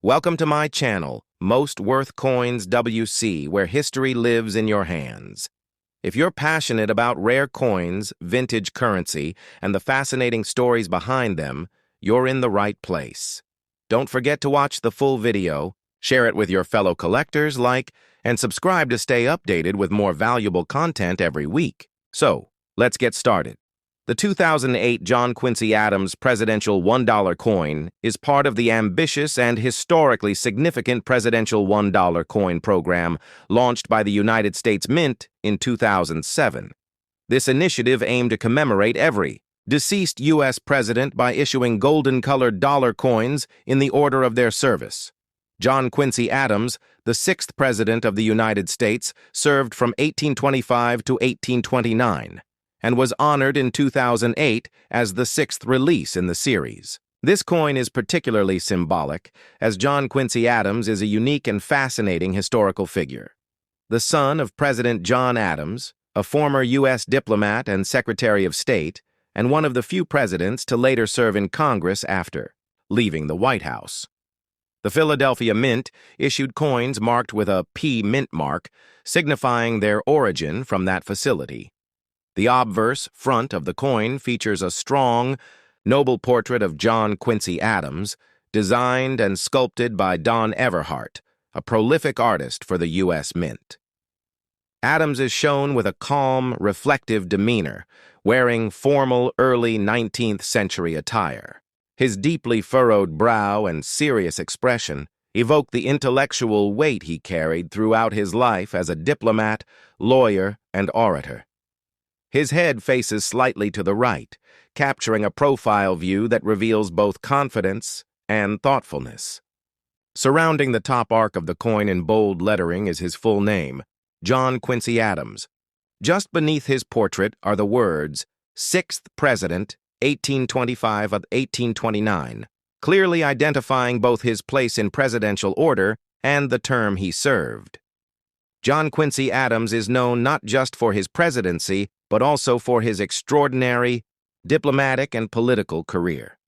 Welcome to my channel, Most Worth Coins WC, where history lives in your hands. If you're passionate about rare coins, vintage currency, and the fascinating stories behind them, you're in the right place. Don't forget to watch the full video, share it with your fellow collectors, and subscribe to stay updated with more valuable content every week. So, let's get started. The 2008 John Quincy Adams presidential $1 coin is part of the ambitious and historically significant presidential $1 coin program launched by the United States Mint in 2007. This initiative aimed to commemorate every deceased U.S. president by issuing golden-colored dollar coins in the order of their service. John Quincy Adams, the sixth president of the United States, served from 1825 to 1829. And was honored in 2008 as the sixth release in the series. This coin is particularly symbolic, as John Quincy Adams is a unique and fascinating historical figure. The son of President John Adams, a former U.S. diplomat and Secretary of State, and one of the few presidents to later serve in Congress after leaving the White House. The Philadelphia Mint issued coins marked with a P mint mark, signifying their origin from that facility. The obverse front of the coin features a strong, noble portrait of John Quincy Adams, designed and sculpted by Don Everhart, a prolific artist for the U.S. Mint. Adams is shown with a calm, reflective demeanor, wearing formal early 19th century attire. His deeply furrowed brow and serious expression evoke the intellectual weight he carried throughout his life as a diplomat, lawyer, and orator. His head faces slightly to the right, capturing a profile view that reveals both confidence and thoughtfulness. Surrounding the top arc of the coin in bold lettering is his full name, John Quincy Adams. Just beneath his portrait are the words, 6th President, 1825-1829, clearly identifying both his place in presidential order and the term he served. John Quincy Adams is known not just for his presidency, but also for his extraordinary diplomatic and political career.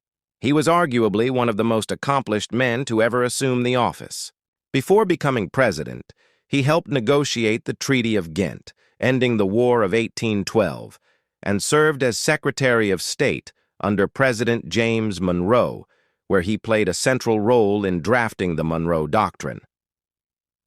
He was arguably one of the most accomplished men to ever assume the office. Before becoming president, he helped negotiate the Treaty of Ghent, ending the War of 1812, and served as Secretary of State under President James Monroe, where he played a central role in drafting the Monroe Doctrine.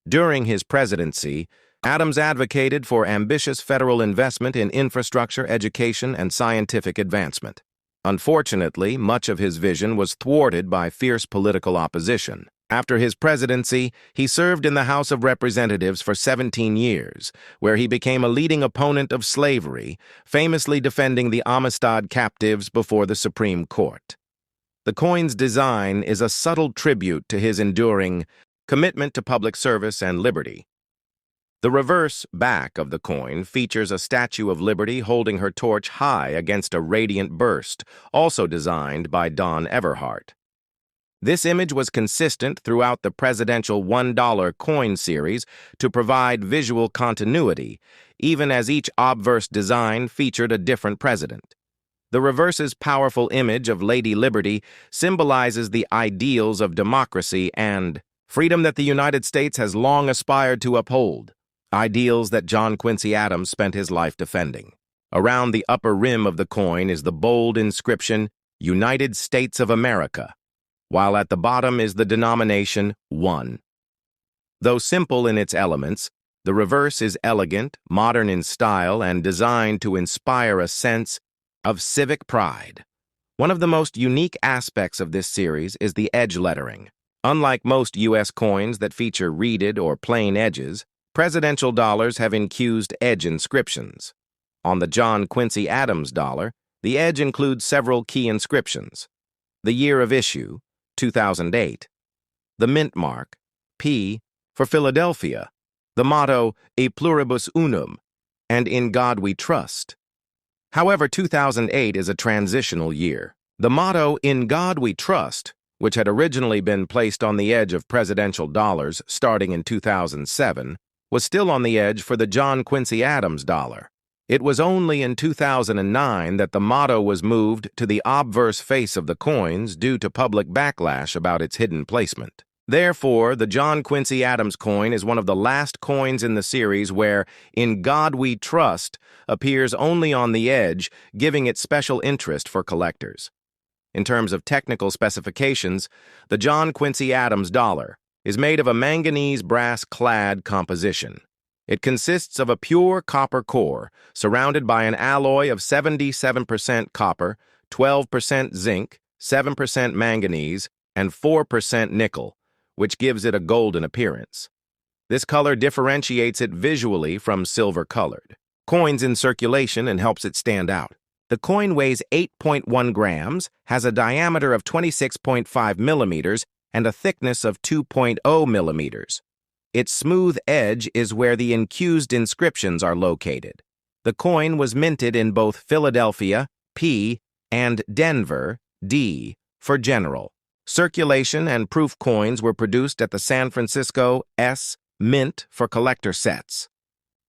During his presidency, Adams advocated for ambitious federal investment in infrastructure, education, and scientific advancement. Unfortunately, much of his vision was thwarted by fierce political opposition. After his presidency, he served in the House of Representatives for 17 years, where he became a leading opponent of slavery, famously defending the Amistad captives before the Supreme Court. The coin's design is a subtle tribute to his enduring commitment to public service and liberty. The reverse back of the coin features a Statue of Liberty holding her torch high against a radiant burst, also designed by Don Everhart. This image was consistent throughout the presidential $1 coin series to provide visual continuity, even as each obverse design featured a different president. The reverse's powerful image of Lady Liberty symbolizes the ideals of democracy and freedom that the United States has long aspired to uphold. Ideals that John Quincy Adams spent his life defending. Around the upper rim of the coin is the bold inscription, United States of America, while at the bottom is the denomination 1. Though simple in its elements, the reverse is elegant, modern in style, and designed to inspire a sense of civic pride. One of the most unique aspects of this series is the edge lettering. Unlike most U.S. coins that feature reeded or plain edges, presidential dollars have infused edge inscriptions. On the John Quincy Adams dollar, the edge includes several key inscriptions. The year of issue, 2008. The mint mark, P, for Philadelphia. The motto, E pluribus unum, and In God We Trust. However, 2008 is a transitional year. The motto, In God We Trust, which had originally been placed on the edge of presidential dollars starting in 2007, was still on the edge for the John Quincy Adams dollar. It was only in 2009 that the motto was moved to the obverse face of the coins due to public backlash about its hidden placement. Therefore, the John Quincy Adams coin is one of the last coins in the series where "In God We Trust" appears only on the edge, giving it special interest for collectors. In terms of technical specifications, the John Quincy Adams dollar is made of a manganese brass-clad composition. It consists of a pure copper core surrounded by an alloy of 77% copper, 12% zinc, 7% manganese, and 4% nickel, which gives it a golden appearance. This color differentiates it visually from silver-colored coins in circulation and helps it stand out. The coin weighs 8.1 grams, has a diameter of 26.5 millimeters, and a thickness of 2.0 millimeters. Its smooth edge is where the encused inscriptions are located. The coin was minted in both Philadelphia, P, and Denver, D, for general. Circulation and proof coins were produced at the San Francisco S Mint for collector sets.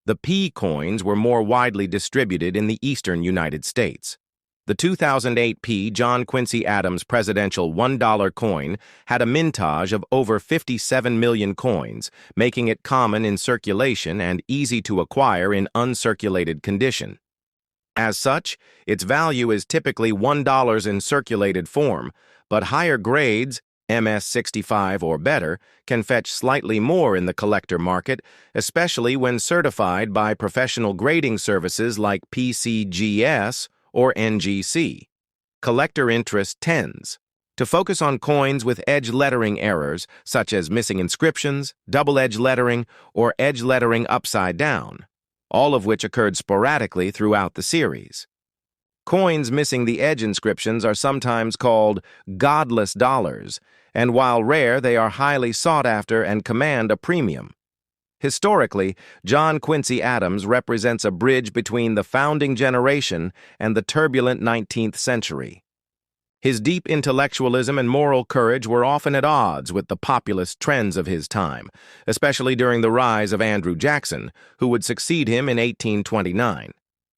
The P coins were more widely distributed in the eastern United States. The 2008 P John Quincy Adams presidential $1 coin had a mintage of over 57 million coins, making it common in circulation and easy to acquire in uncirculated condition. As such, its value is typically $1 in circulated form, but higher grades, MS-65 or better, can fetch slightly more in the collector market, especially when certified by professional grading services like PCGS or NGC. Collector interest tends to focus on coins with edge lettering errors, such as missing inscriptions, double-edge lettering, or edge lettering upside down, all of which occurred sporadically throughout the series. Coins missing the edge inscriptions are sometimes called godless dollars, and while rare, they are highly sought after and command a premium. Historically, John Quincy Adams represents a bridge between the founding generation and the turbulent 19th century. His deep intellectualism and moral courage were often at odds with the populist trends of his time, especially during the rise of Andrew Jackson, who would succeed him in 1829.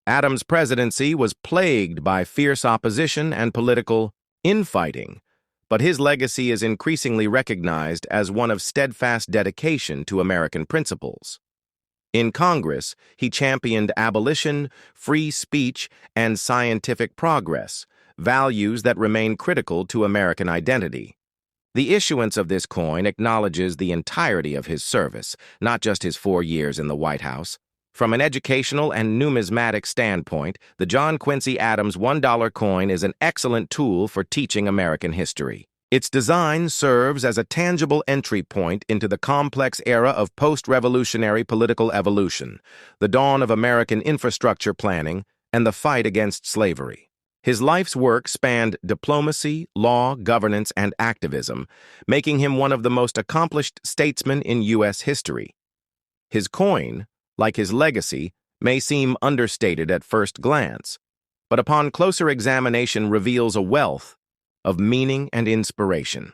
Adams' presidency was plagued by fierce opposition and political infighting, but his legacy is increasingly recognized as one of steadfast dedication to American principles. In Congress, he championed abolition, free speech, and scientific progress, values that remain critical to American identity. The issuance of this coin acknowledges the entirety of his service, not just his 4 years in the White House. From an educational and numismatic standpoint, the John Quincy Adams $1 coin is an excellent tool for teaching American history. Its design serves as a tangible entry point into the complex era of post-revolutionary political evolution, the dawn of American infrastructure planning, and the fight against slavery. His life's work spanned diplomacy, law, governance, and activism, making him one of the most accomplished statesmen in U.S. history. His coin, like his legacy, may seem understated at first glance, but upon closer examination reveals a wealth of meaning and inspiration.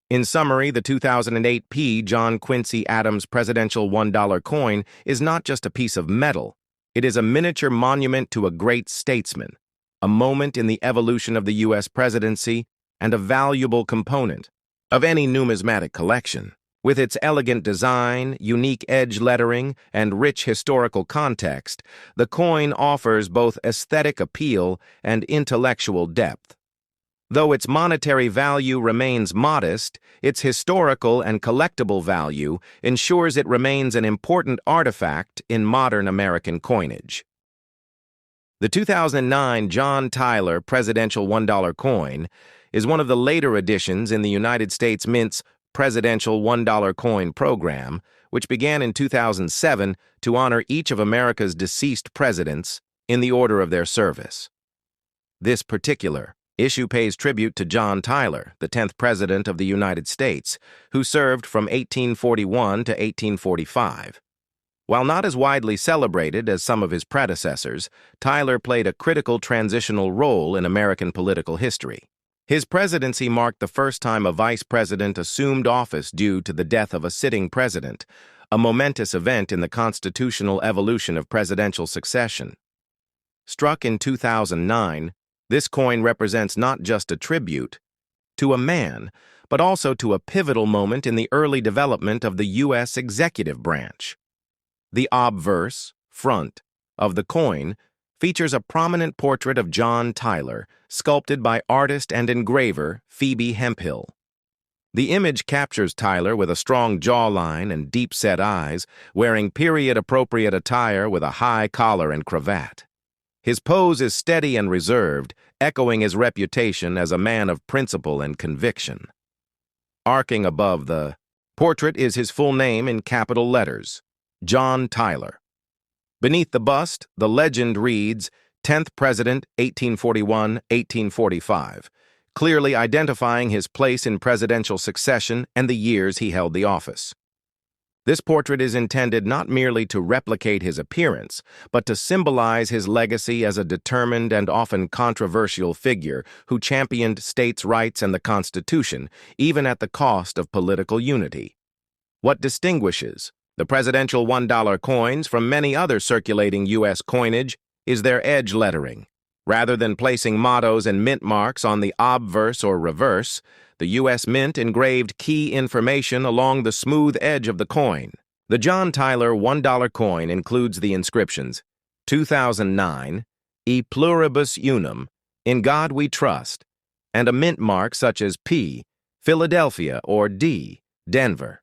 In summary, the 2008 P John Quincy Adams presidential $1 coin is not just a piece of metal. It is a miniature monument to a great statesman, a moment in the evolution of the U.S. presidency, and a valuable component of any numismatic collection. With its elegant design, unique edge lettering, and rich historical context, the coin offers both aesthetic appeal and intellectual depth. Though its monetary value remains modest, its historical and collectible value ensures it remains an important artifact in modern American coinage. The 2009 John Tyler presidential $1 coin is one of the later additions in the United States Mint's presidential $1 coin program, which began in 2007 to honor each of America's deceased presidents in the order of their service. This particular issue pays tribute to John Tyler, the 10th President of the United States, who served from 1841 to 1845. While not as widely celebrated as some of his predecessors, Tyler played a critical transitional role in American political history. His presidency marked the first time a vice president assumed office due to the death of a sitting president, a momentous event in the constitutional evolution of presidential succession. Struck in 2009, this coin represents not just a tribute to a man, but also to a pivotal moment in the early development of the U.S. executive branch. The obverse, front, of the coin features a prominent portrait of John Tyler, sculpted by artist and engraver Phoebe Hemphill. The image captures Tyler with a strong jawline and deep-set eyes, wearing period-appropriate attire with a high collar and cravat. His pose is steady and reserved, echoing his reputation as a man of principle and conviction. Arcing above the portrait is his full name in capital letters, John Tyler. Beneath the bust, the legend reads, 10th President, 1841-1845, clearly identifying his place in presidential succession and the years he held the office. This portrait is intended not merely to replicate his appearance, but to symbolize his legacy as a determined and often controversial figure who championed states' rights and the Constitution, even at the cost of political unity. What distinguishes the presidential $1 coins from many other circulating U.S. coinage is their edge lettering. Rather than placing mottos and mint marks on the obverse or reverse, the U.S. Mint engraved key information along the smooth edge of the coin. The John Tyler $1 coin includes the inscriptions 2009, E Pluribus Unum, In God We Trust, and a mint mark such as P, Philadelphia, or D, Denver.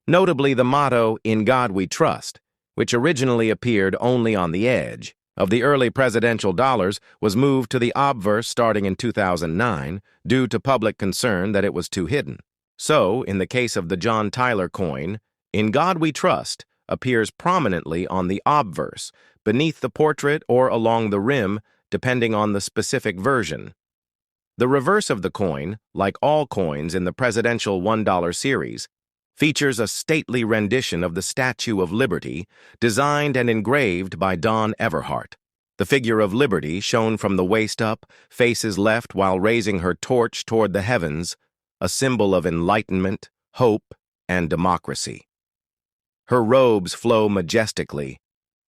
Notably, the motto, In God We Trust, which originally appeared only on the edge of the early presidential dollars, was moved to the obverse starting in 2009 due to public concern that it was too hidden. So, in the case of the John Tyler coin, In God We Trust appears prominently on the obverse, beneath the portrait or along the rim, depending on the specific version. The reverse of the coin, like all coins in the presidential $1 series, features a stately rendition of the Statue of Liberty, designed and engraved by Dawn Everhart. The figure of Liberty, shown from the waist up, faces left while raising her torch toward the heavens, a symbol of enlightenment, hope, and democracy. Her robes flow majestically,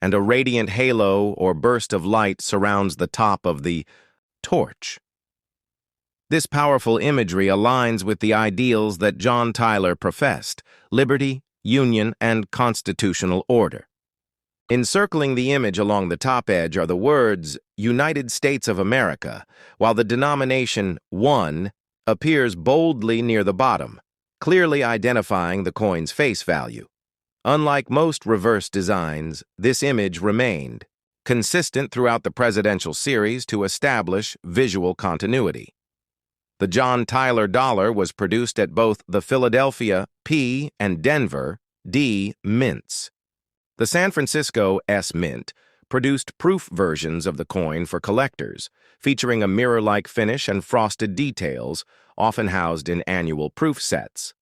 and a radiant halo or burst of light surrounds the top of the torch. This powerful imagery aligns with the ideals that John Tyler professed: liberty, union, and constitutional order. Encircling the image along the top edge are the words United States of America, while the denomination 1 appears boldly near the bottom, clearly identifying the coin's face value. Unlike most reverse designs, this image remained consistent throughout the presidential series to establish visual continuity. The John Tyler dollar was produced at both the Philadelphia P and Denver D mints. The San Francisco S Mint produced proof versions of the coin for collectors, featuring a mirror-like finish and frosted details, often housed in annual proof sets.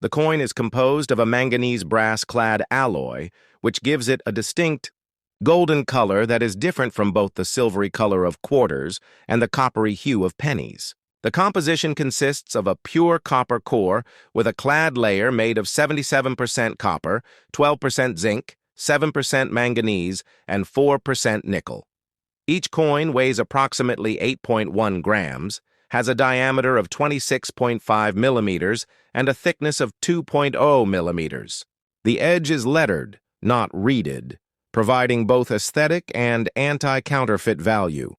The coin is composed of a manganese brass-clad alloy, which gives it a distinct golden color that is different from both the silvery color of quarters and the coppery hue of pennies. The composition consists of a pure copper core with a clad layer made of 77% copper, 12% zinc, 7% manganese, and 4% nickel. Each coin weighs approximately 8.1 grams, has a diameter of 26.5 millimeters, and a thickness of 2.0 millimeters. The edge is lettered, not reeded, providing both aesthetic and anti-counterfeit value.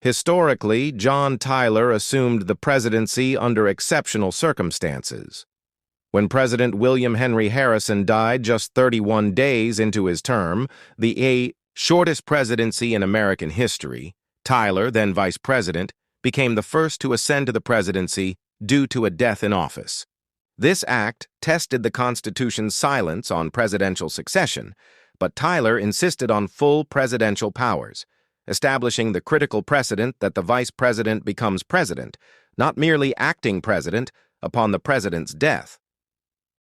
Historically, John Tyler assumed the presidency under exceptional circumstances. When President William Henry Harrison died just 31 days into his term, the shortest presidency in American history, Tyler, then vice president, became the first to ascend to the presidency due to a death in office. This act tested the Constitution's silence on presidential succession, but Tyler insisted on full presidential powers, establishing the critical precedent that the vice president becomes president, not merely acting president, upon the president's death.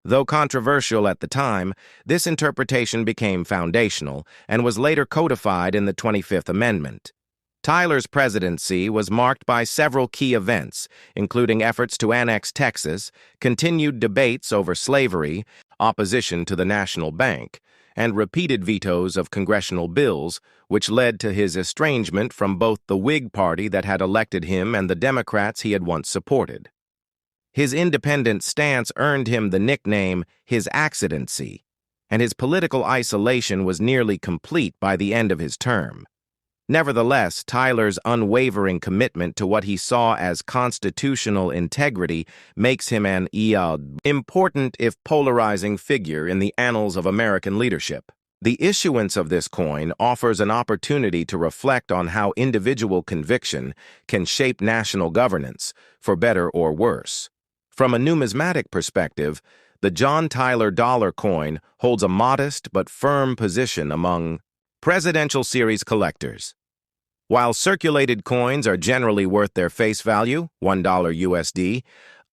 Though controversial at the time, this interpretation became foundational and was later codified in the 25th Amendment. Tyler's presidency was marked by several key events, including efforts to annex Texas, continued debates over slavery, opposition to the national bank, and repeated vetoes of congressional bills, which led to his estrangement from both the Whig Party that had elected him and the Democrats he had once supported. His independent stance earned him the nickname His Accidency, and his political isolation was nearly complete by the end of his term. Nevertheless, Tyler's unwavering commitment to what he saw as constitutional integrity makes him an important if polarizing figure in the annals of American leadership. The issuance of this coin offers an opportunity to reflect on how individual conviction can shape national governance, for better or worse. From a numismatic perspective, the John Tyler dollar coin holds a modest but firm position among presidential series collectors. While circulated coins are generally worth their face value, $1 USD,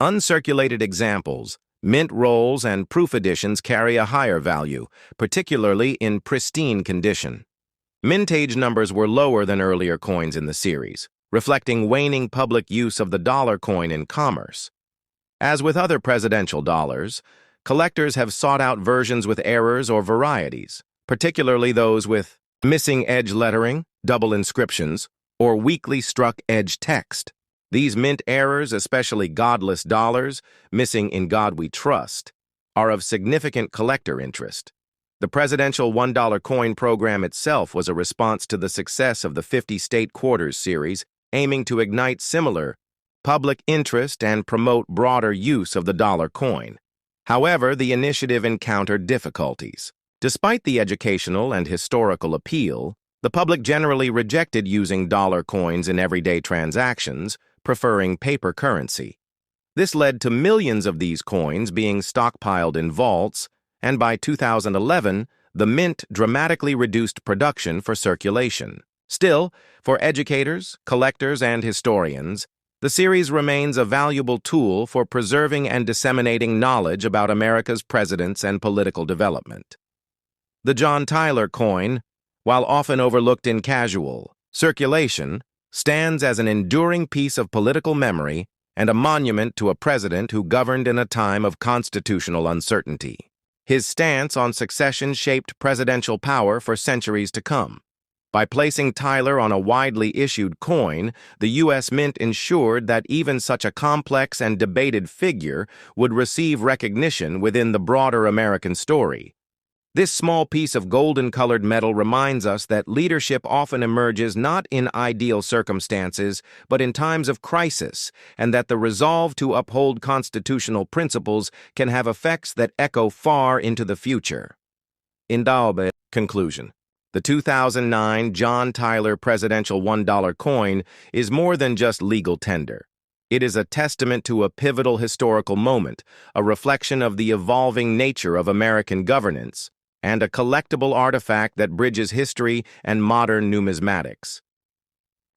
uncirculated examples, mint rolls, and proof editions carry a higher value, particularly in pristine condition. Mintage numbers were lower than earlier coins in the series, reflecting waning public use of the dollar coin in commerce. As with other presidential dollars, collectors have sought out versions with errors or varieties, particularly those with missing edge lettering, double inscriptions, or weakly struck edge text. These mint errors, especially godless dollars, missing "In God We Trust," are of significant collector interest. The presidential $1 coin program itself was a response to the success of the 50 State Quarters series, aiming to ignite similar public interest and promote broader use of the dollar coin. However, the initiative encountered difficulties. Despite the educational and historical appeal, the public generally rejected using dollar coins in everyday transactions, preferring paper currency. This led to millions of these coins being stockpiled in vaults, and by 2011, the mint dramatically reduced production for circulation. Still, for educators, collectors, and historians, the series remains a valuable tool for preserving and disseminating knowledge about America's presidents and political development. The John Tyler coin, while often overlooked in casual circulation, stands as an enduring piece of political memory and a monument to a president who governed in a time of constitutional uncertainty. His stance on succession shaped presidential power for centuries to come. By placing Tyler on a widely issued coin, the U.S. Mint ensured that even such a complex and debated figure would receive recognition within the broader American story. This small piece of golden-colored metal reminds us that leadership often emerges not in ideal circumstances, but in times of crisis, and that the resolve to uphold constitutional principles can have effects that echo far into the future. Conclusion. The 2009 John Tyler presidential $1 coin is more than just legal tender. It is a testament to a pivotal historical moment, a reflection of the evolving nature of American governance, and a collectible artifact that bridges history and modern numismatics.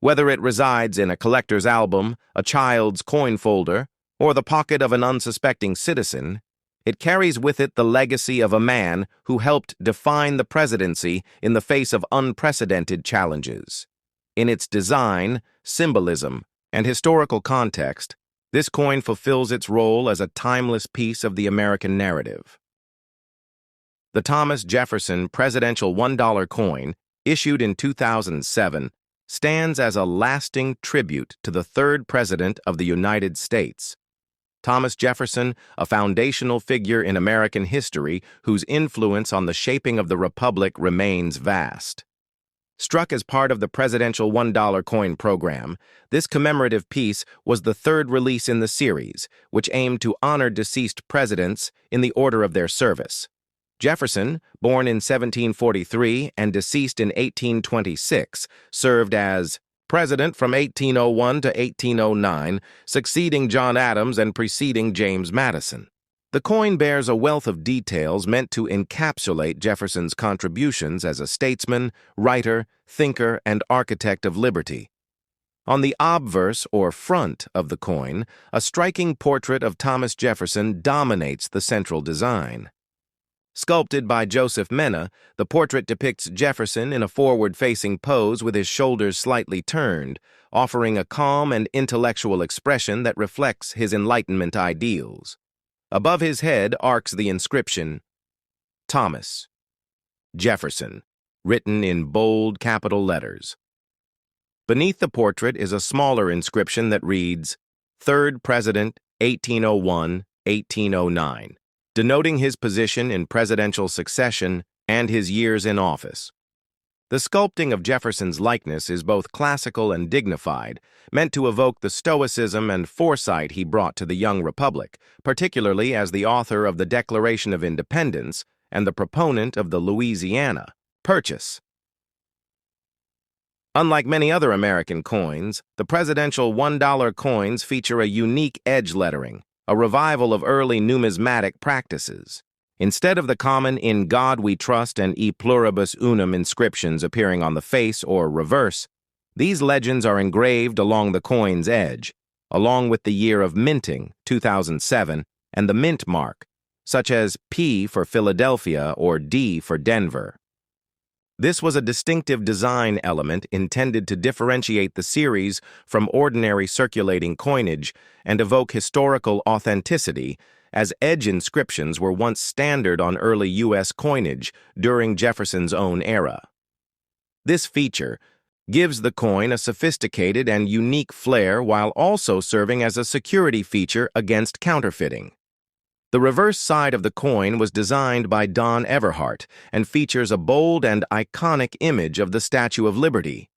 Whether it resides in a collector's album, a child's coin folder, or the pocket of an unsuspecting citizen, it carries with it the legacy of a man who helped define the presidency in the face of unprecedented challenges. In its design, symbolism, and historical context, this coin fulfills its role as a timeless piece of the American narrative. The Thomas Jefferson presidential $1 coin, issued in 2007, stands as a lasting tribute to the third president of the United States. Thomas Jefferson, a foundational figure in American history whose influence on the shaping of the Republic remains vast. Struck as part of the presidential $1 coin program, this commemorative piece was the third release in the series, which aimed to honor deceased presidents in the order of their service. Jefferson, born in 1743 and deceased in 1826, served as president from 1801 to 1809, succeeding John Adams and preceding James Madison. The coin bears a wealth of details meant to encapsulate Jefferson's contributions as a statesman, writer, thinker, and architect of liberty. On the obverse, or front, of the coin, a striking portrait of Thomas Jefferson dominates the central design. Sculpted by Joseph Mena, the portrait depicts Jefferson in a forward-facing pose with his shoulders slightly turned, offering a calm and intellectual expression that reflects his Enlightenment ideals. Above his head arcs the inscription, Thomas Jefferson, written in bold capital letters. Beneath the portrait is a smaller inscription that reads, Third President, 1801, 1809, denoting his position in presidential succession and his years in office. The sculpting of Jefferson's likeness is both classical and dignified, meant to evoke the stoicism and foresight he brought to the young republic, particularly as the author of the Declaration of Independence and the proponent of the Louisiana Purchase. Unlike many other American coins, the presidential $1 coins feature a unique edge lettering, a revival of early numismatic practices. Instead of the common "In God We Trust" and "E Pluribus Unum" inscriptions appearing on the face or reverse, these legends are engraved along the coin's edge, along with the year of minting, 2007, and the mint mark, such as P for Philadelphia or D for Denver. This was a distinctive design element intended to differentiate the series from ordinary circulating coinage and evoke historical authenticity, as edge inscriptions were once standard on early U.S. coinage during Jefferson's own era. This feature gives the coin a sophisticated and unique flair while also serving as a security feature against counterfeiting. The reverse side of the coin was designed by Don Everhart and features a bold and iconic image of the Statue of Liberty.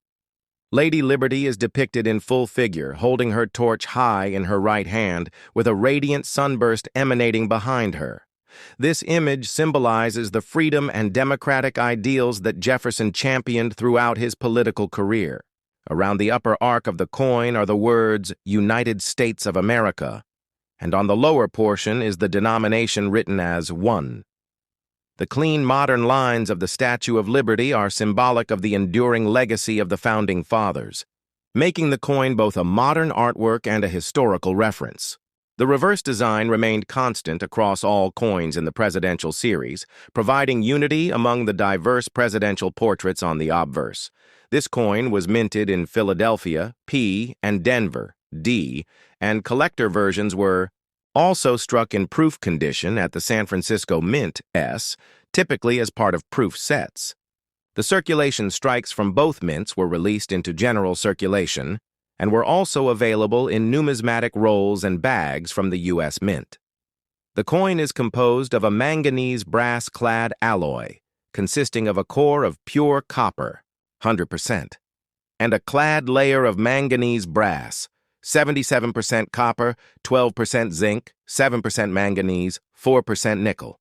Lady Liberty is depicted in full figure, holding her torch high in her right hand, with a radiant sunburst emanating behind her. This image symbolizes the freedom and democratic ideals that Jefferson championed throughout his political career. Around the upper arc of the coin are the words "United States of America," and on the lower portion is the denomination written as 1. The clean modern lines of the Statue of Liberty are symbolic of the enduring legacy of the Founding Fathers, making the coin both a modern artwork and a historical reference. The reverse design remained constant across all coins in the presidential series, providing unity among the diverse presidential portraits on the obverse. This coin was minted in Philadelphia, P, and Denver, D, and collector versions were also struck in proof condition at the San Francisco Mint, S, typically as part of proof sets. The circulation strikes from both mints were released into general circulation and were also available in numismatic rolls and bags from the U.S. Mint. The coin is composed of a manganese brass-clad alloy, consisting of a core of pure copper, 100%, and a clad layer of manganese brass, 77% copper, 12% zinc, 7% manganese, 4% nickel.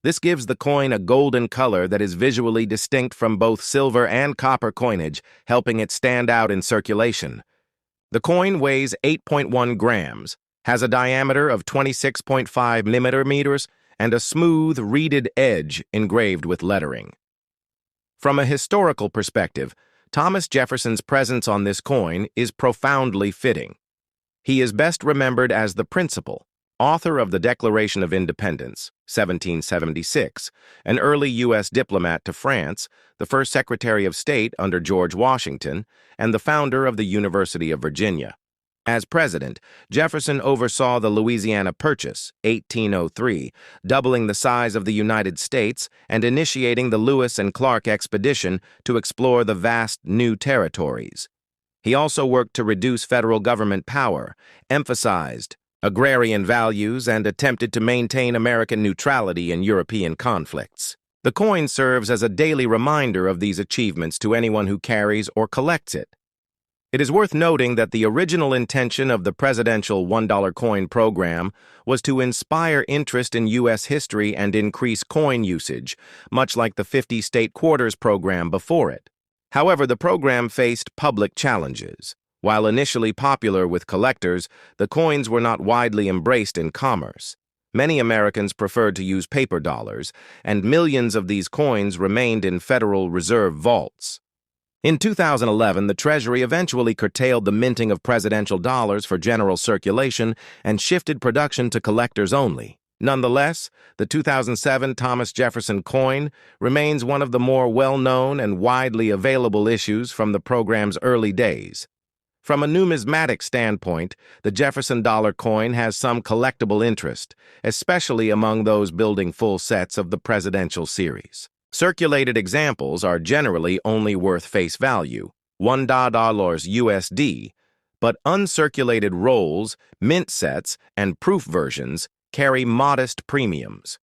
This gives the coin a golden color that is visually distinct from both silver and copper coinage, helping it stand out in circulation. The coin weighs 8.1 grams, has a diameter of 26.5 millimeters, and a smooth, reeded edge engraved with lettering. From a historical perspective, Thomas Jefferson's presence on this coin is profoundly fitting. He is best remembered as the principal, author of the Declaration of Independence, 1776, an early U.S. diplomat to France, the first Secretary of State under George Washington, and the founder of the University of Virginia. As president, Jefferson oversaw the Louisiana Purchase, 1803, doubling the size of the United States and initiating the Lewis and Clark expedition to explore the vast new territories. He also worked to reduce federal government power, emphasized agrarian values, and attempted to maintain American neutrality in European conflicts. The coin serves as a daily reminder of these achievements to anyone who carries or collects it. It is worth noting that the original intention of the presidential $1 coin program was to inspire interest in U.S. history and increase coin usage, much like the 50 state quarters program before it. However, the program faced public challenges. While initially popular with collectors, the coins were not widely embraced in commerce. Many Americans preferred to use paper dollars, and millions of these coins remained in Federal Reserve vaults. In 2011, the Treasury eventually curtailed the minting of presidential dollars for general circulation and shifted production to collectors only. Nonetheless, the 2007 Thomas Jefferson coin remains one of the more well-known and widely available issues from the program's early days. From a numismatic standpoint, the Jefferson dollar coin has some collectible interest, especially among those building full sets of the presidential series. Circulated examples are generally only worth face value, $1 USD, but uncirculated rolls, mint sets, and proof versions carry modest premiums.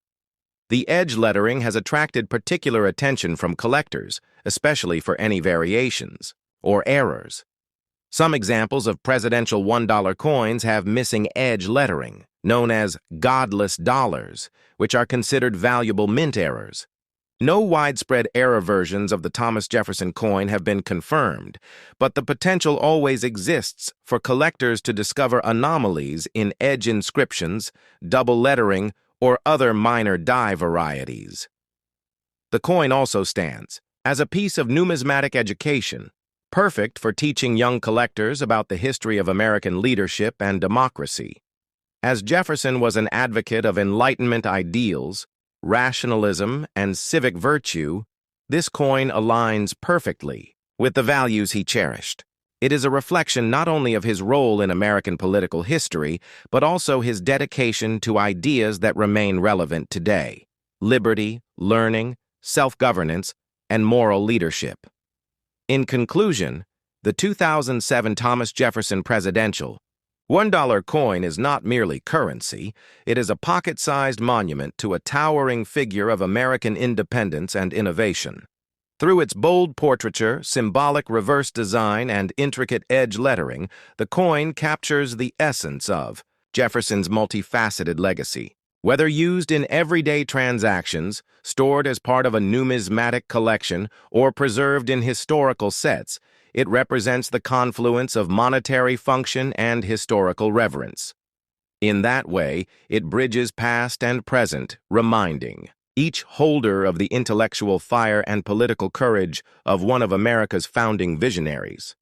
The edge lettering has attracted particular attention from collectors, especially for any variations or errors. Some examples of presidential $1 coins have missing edge lettering, known as godless dollars, which are considered valuable mint errors. No widespread error versions of the Thomas Jefferson coin have been confirmed, but the potential always exists for collectors to discover anomalies in edge inscriptions, double lettering, or other minor die varieties. The coin also stands as a piece of numismatic education, perfect for teaching young collectors about the history of American leadership and democracy. As Jefferson was an advocate of Enlightenment ideals, rationalism, and civic virtue, this coin aligns perfectly with the values he cherished. It is a reflection not only of his role in American political history, but also his dedication to ideas that remain relevant today: liberty, learning, self-governance, and moral leadership. In conclusion, the 2007 Thomas Jefferson Presidential $1 coin is not merely currency, it is a pocket-sized monument to a towering figure of American independence and innovation. Through its bold portraiture, symbolic reverse design, and intricate edge lettering, the coin captures the essence of Jefferson's multifaceted legacy. Whether used in everyday transactions, stored as part of a numismatic collection, or preserved in historical sets, it represents the confluence of monetary function and historical reverence. In that way, it bridges past and present, reminding each holder of the intellectual fire and political courage of one of America's founding visionaries.